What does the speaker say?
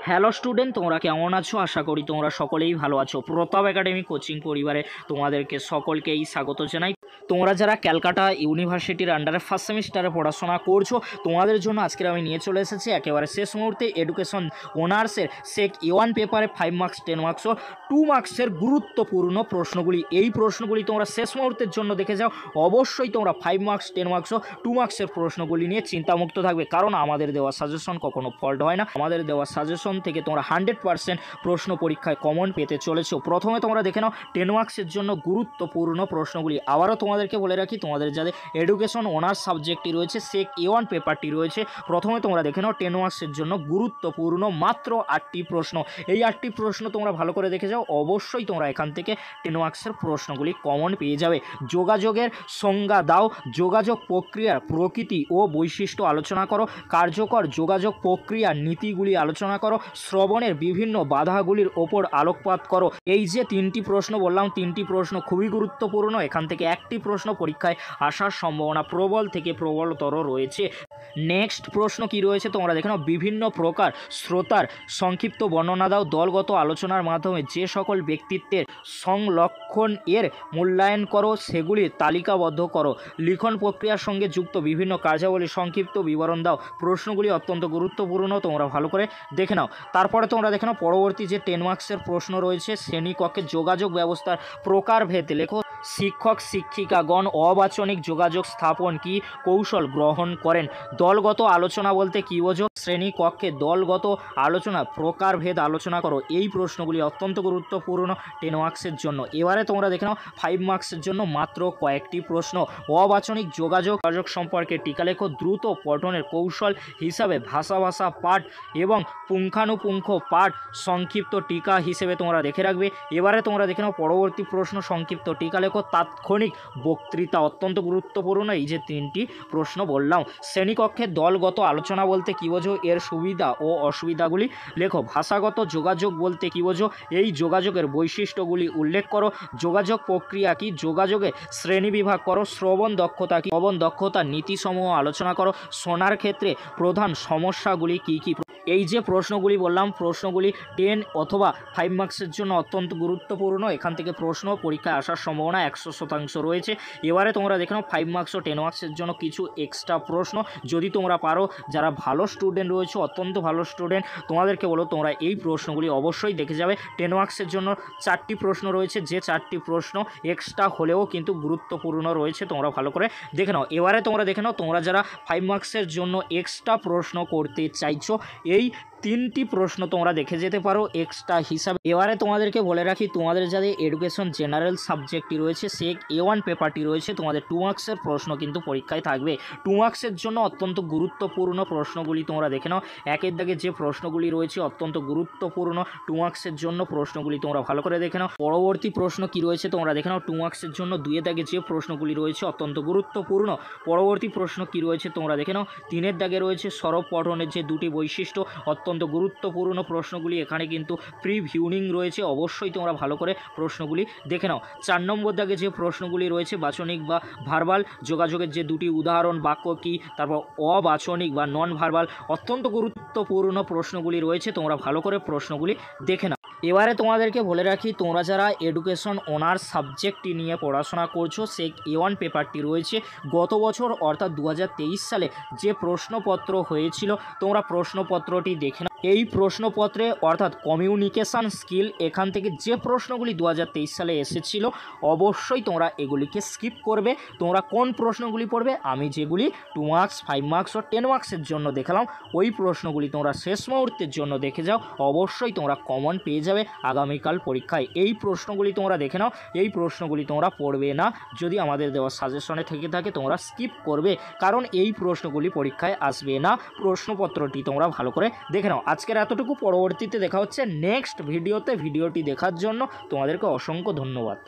Hello student, তোমরা কেমন আছো? আশা করি তোমরা সকলেই ভালো আছো। প্রতাপ একাডেমি কোচিং পরিবারে তোমাদেরকে সকলকেই স্বাগত জানাই। তোমরা যারা ক্যালকাটা ইউনিভার্সিটির আন্ডারে ফার্স্ট সেমিস্টারে পড়াশোনা করছো, তোমাদের জন্য আজকের আমি নিয়ে চলে এসেছি একেবারে শেষ মুহূর্তে এডুকেশন অনার্সের সেক A1 পেপারে 5 মার্কস 10 মার্কস ও 2 মার্কসের গুরুত্বপূর্ণ প্রশ্নগুলি। এই প্রশ্নগুলি তোমরা শেষ মুহূর্তের জন্য দেখে যাও। অবশ্যই তোমরা 5 মার্কস 10 মার্কস ও 2 মার্কসের প্রশ্নগুলি নিয়ে চিন্তামুক্ত থাকবে, কারণ আমাদের দেওয়া সাজেশন কখনো ফল্ট হয় না। আমাদের দেওয়া সাজেশন থেকে তোমরা 100% প্রশ্ন পরীক্ষায় কমন পেতে চলেছো। প্রথমে তোমরা দেখে নাও 10 মার্কসের জন্য গুরুত্বপূর্ণ প্রশ্নগুলি। আবারও তোমাদেরকে বলে রাখি, তোমাদের যাদের এডুকেশন অনার্স সাবজেক্টটি রয়েছে, সেক A1 পেপারটি রয়েছে, প্রথমে তোমরা দেখে নাও 10 মার্কসের জন্য গুরুত্বপূর্ণ মাত্র 8টি প্রশ্ন। এই 8টি প্রশ্ন তোমরা ভালো করে দেখে যাও। অবশ্যই তোমরা এখান থেকে 10 মার্কসের প্রশ্নগুলি কমন পেয়ে যাবে। যোগাযোগের সংজ্ঞা দাও, যোগাযোগ প্রক্রিয়ার প্রকৃতি ও বৈশিষ্ট্য আলোচনা করো, কার্যকর যোগাযোগ প্রক্রিয়ার নীতিগুলি আলোচনা করো, শ্রবণের বিভিন্ন বাধাগুলির ওপর আলোকপাত করো। এই যে 3টি প্রশ্ন বললাম, 3টি প্রশ্ন খুবই গুরুত্বপূর্ণ। এখান থেকে একটি প্রশ্ন পরীক্ষায় আসার সম্ভাবনা প্রবল থেকে প্রবলতর রয়েছে। নেক্সট প্রশ্ন কি রয়েছে তোমরা দেখে নাও, বিভিন্ন প্রকার শ্রোতার সংক্ষিপ্ত বর্ণনা দাও, দলগত আলোচনার মাধ্যমে যে সকল ব্যক্তিত্বের সংলক্ষণ এর মূল্যায়ন করো, সেগুলির তালিকাবদ্ধ করো, লিখন প্রক্রিয়ার সঙ্গে যুক্ত বিভিন্ন কার্যাবলীর সংক্ষিপ্ত বিবরণ দাও। প্রশ্নগুলি অত্যন্ত গুরুত্বপূর্ণ, তোমরা ভালো করে দেখে নাও। তারপরে তোমরা দেখে নাও পরবর্তী যে 10 মার্কসের প্রশ্ন রয়েছে, শ্রেণীকক্ষে যোগাযোগ ব্যবস্থার প্রকারভেদ লেখো। শিক্ষক শিক্ষিকাগণ অবাচনিক যোগাযোগ স্থাপন কি কৌশল গ্রহণ করেন? দলগত আলোচনা বলতে কী বোঝো? শ্রেণীকক্ষে দলগত আলোচনা প্রকারভেদ আলোচনা করো। এই প্রশ্নগুলি অত্যন্ত গুরুত্বপূর্ণ 10 মার্কসের জন্য। এবারে তোমরা দেখে নাও 5 মার্কসের জন্য মাত্র কয়েকটি প্রশ্ন। অবাচনিক যোগাযোগ সম্পর্কে টিকা লেখো। দ্রুত পঠনের কৌশল হিসাবে ভাষা পাঠ এবং পুঙ্খানুপুঙ্খ পাঠ সংক্ষিপ্ত টিকা হিসেবে তোমরা দেখে রাখবে। এবারে তোমরা দেখে নাও পরবর্তী প্রশ্ন, সংক্ষিপ্ত টিকা লেখো। তাৎক্ষণিক বক্তৃতা অত্যন্ত গুরুত্বপূর্ণ। এই যে 3টি প্রশ্ন বললাম। শ্রেণীকক্ষে দলগত আলোচনা বলতে কী বোঝো? এর সুবিধা ও অসুবিধাগুলি লেখো। ভাষাগত যোগাযোগ বলতে কী বোঝো? এই যোগাযোগের বৈশিষ্ট্যগুলি উল্লেখ করো। যোগাযোগ প্রক্রিয়া কি? যোগাযোগে শ্রেণীবিভাগ করো। শ্রবণ দক্ষতা কি? শ্রবণ দক্ষতার নীতিসমূহ আলোচনা করো। শোনার ক্ষেত্রে প্রধান সমস্যাগুলি কি কি? এই যে প্রশ্নগুলি বললাম, প্রশ্নগুলি 10 অথবা 5 মার্কসের জন্য অত্যন্ত গুরুত্বপূর্ণ। এখান থেকে প্রশ্ন পরীক্ষায় আসার সম্ভাবনা 100% রয়েছে। এবারে তোমরা দেখে নাও 5 মার্কস ও 10 মার্কসের জন্য কিছু এক্সট্রা প্রশ্ন, যদি তোমরা পারো। যারা ভালো স্টুডেন্ট রয়েছে, অত্যন্ত ভালো স্টুডেন্ট, তোমাদেরকে বলো তোমরা এই প্রশ্নগুলি অবশ্যই দেখে যাবে। 10 মার্কসের জন্য 4টি প্রশ্ন রয়েছে, যে 4টি প্রশ্ন এক্সট্রা হলেও কিন্তু গুরুত্বপূর্ণ রয়েছে, তোমরা ভালো করে দেখে নাও। এবারে তোমরা দেখে নাও, তোমরা যারা 5 মার্কসের জন্য এক্সট্রা প্রশ্ন করতে চাইছো, এই 3টি প্রশ্ন তোমরা দেখে যেতে পারো এক্সট্রা হিসাবে। এবারে তোমাদেরকে বলে রাখি, তোমাদের যাদের এডুকেশন জেনারেল সাবজেক্টটি রয়েছে, সেক A1 পেপারটি রয়েছে, তোমাদের 2 মার্কসের প্রশ্ন কিন্তু পরীক্ষায় থাকবে। 2 মার্কসের জন্য অত্যন্ত গুরুত্বপূর্ণ প্রশ্নগুলি তোমরা দেখে নাও। একের দাগে যে প্রশ্নগুলি রয়েছে অত্যন্ত গুরুত্বপূর্ণ 2 মার্কসের জন্য, প্রশ্নগুলি তোমরা ভালো করে দেখে নাও। পরবর্তী প্রশ্ন কি রয়েছে তোমরা দেখে নাও। 2 মার্কসের জন্য 2 দাগে যে প্রশ্নগুলি রয়েছে অত্যন্ত গুরুত্বপূর্ণ। পরবর্তী প্রশ্ন কি রয়েছে তোমরা দেখে নাও। 3 দাগে রয়েছে সরব পঠনের যে 2টি বৈশিষ্ট্য, অত্যন্ত গুরুত্বপূর্ণ প্রশ্নগুলি। এখানে কিন্তু প্রিভিউনিং রয়েছে, অবশ্যই তোমরা ভালো করে প্রশ্নগুলি দেখে নাও। 4 নম্বর দাগে যে প্রশ্নগুলি রয়েছে, বাচনিক বা ভার্বাল যোগাযোগের যে 2টি উদাহরণ বাক্য কি, তারপর অবাচনিক বা নন ভার্বাল, অত্যন্ত গুরুত্বপূর্ণ প্রশ্নগুলি রয়েছে, তোমরা ভালো করে প্রশ্নগুলি দেখে নাও। এবারে তোমাদেরকে বলে রাখি, তোমরা যারা এডুকেশন অনার্স সাবজেক্টটি নিয়ে পড়াশোনা করছো, সেক A1 পেপারটি রয়েছে, গত বছর অর্থাৎ 2023 সালে যে প্রশ্নপত্র হয়েছিল, তোমরা প্রশ্নপত্রটি দেখে নাও। এই প্রশ্নপত্রে অর্থাৎ কমিউনিকেশান স্কিল, এখান থেকে যে প্রশ্নগুলি 2023 সালে এসেছিল, অবশ্যই তোমরা এগুলিকে স্কিপ করবে। তোমরা কোন প্রশ্নগুলি পড়বে? আমি যেগুলি 2 মার্কস 5 মার্কস ও 10 মার্কসের জন্য দেখালাম, ওই প্রশ্নগুলি তোমরা শেষ মুহূর্তের জন্য দেখে যাও। অবশ্যই তোমরা কমন পেয়ে যাবে আগামীকাল পরীক্ষায়। এই প্রশ্নগুলি তোমরা দেখে নাও। এই প্রশ্নগুলি তোমরা পড়বে না, যদি আমাদের দেওয়া সাজেশনে থেকে থাকে তোমরা স্কিপ করবে, কারণ এই প্রশ্নগুলি পরীক্ষায় আসবে না। প্রশ্নপত্রটি তোমরা ভালো করে দেখে নাও। আজকের এতটুকু, পরবর্তীতে দেখা হচ্ছে নেক্সট ভিডিওতে। ভিডিওটি দেখার জন্য তোমাদেরকে অসংখ্য ধন্যবাদ।